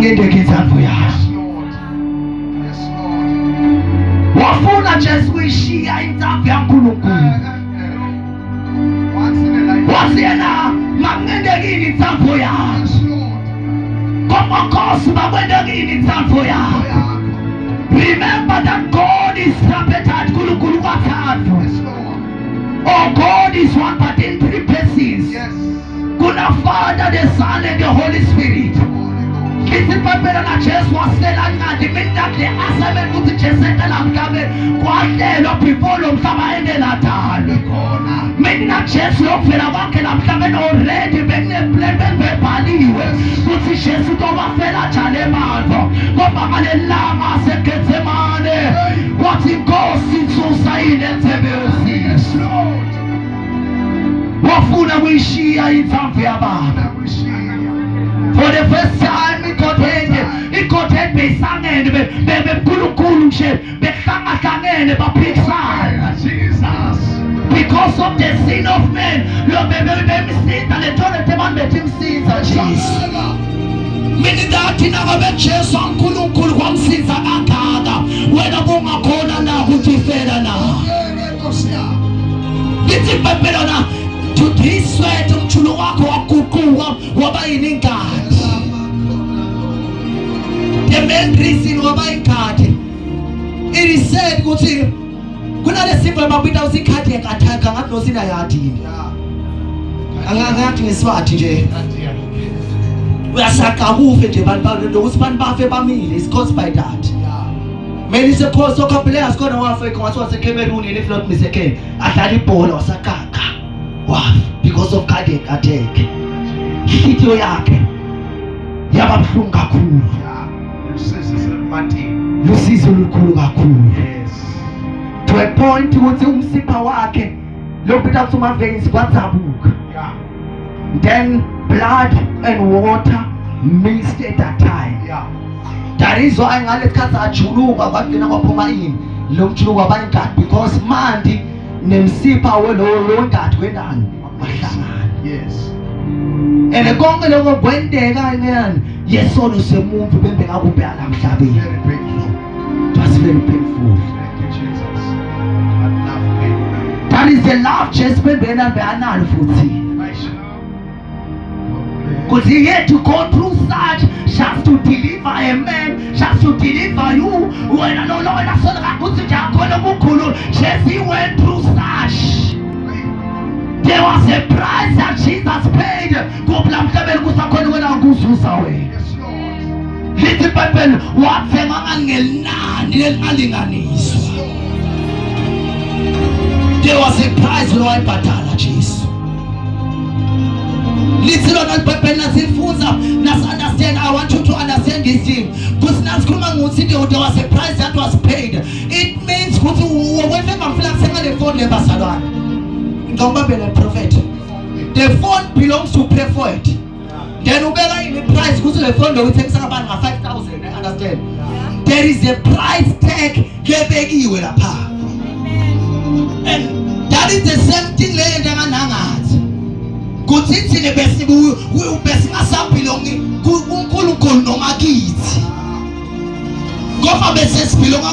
angendeke inzandvo yakhe. Wafuna Jesu kuyishiya inzandvo yaNkulunkulu. Wathi yena makungendekile inzandvo yakhe. Koma Nkosi makwendekile inzandvo yakhe. Remember that God is tripartite, Nkulunkulu kathathu. Oh, God is one but in three persons. Kuna Father, the Son, and the Holy Spirit. Kithi papela na Jesu wasela ngadi mindakle asabe ukuthi Jesu etela mkabe kwahlelo before lo mhlaba endela dalo. Mina Jesu lokuvela kwakhe la mhlaba already bekune-plan bebhaliwe ukuthi Jesu tobafela njani emanvo ngoba ngale langa aseGetsemane wathi Nkosi isusa yini emthebeni. Wafuna kuyishiya inzandvo yaBaba. For the first time iGodhead besangene benkulunkulu nje behlangahlangene baphikisana. Because of the sin of men lo bemsinda letholete bantu imsinza Jesus. Mina ndathi nakabe Jesu uNkulunkulu kwamsinza kangaka wena kungakhona na ukuthi fela na. Ngithi phela na tudiswethe umchulo wakho waguquka waba yiningadi. The main reason waba ingadi, it is said ukuthi kunalesifo babita uthi cardiac attack ngathi nosina yadini. Angathi ngeswathi nje. Uyasaka kufe nje bantu lokuthi bantu bafe bamile is caused by that. Many is a cause of players khona wafe kwathi waseCameroon in float miseke adlala ibhola wasakaka. Wow, because of cardiac attack. Ihliziyo yakhe yaba buhlungu kakhulu. Lusizo lukhulu kakhulu. To a point ukuthi umsipha wakhe lokubita kusoma veins kwatsabuka. Then blood and water mixed at that time. That is why ngalesikhathi ajuluka kwagcina kwaphuma ini lo mjuluko wabayingadi because mandi nemsipha welo ngadi kwendani wahlangana. Yes. And konke lokho kwendeka ngani yesono semuntu bembeka kubheka la emhlabeni. It was very painful. That is the love just bembena beyanalo futhi. Because he had to go through such just to deliver a man, just to deliver you. When I don't know when I saw that he went through such. There was a price that Jesus paid. Little people, what's a man? There was a price for I patala Jesus. Little on people nas understand. I want you to understand this thing. Because there was a price that was paid. It means prophet. The phone belongs to pay for it. Then you better in the price because the phone will take about 5,000. Understand? There is a price tag. And that is the same thing kuthi ne besi ubesi ngasabhilongi kuNkulunkulu noma kithi ngoba bese sibhilonga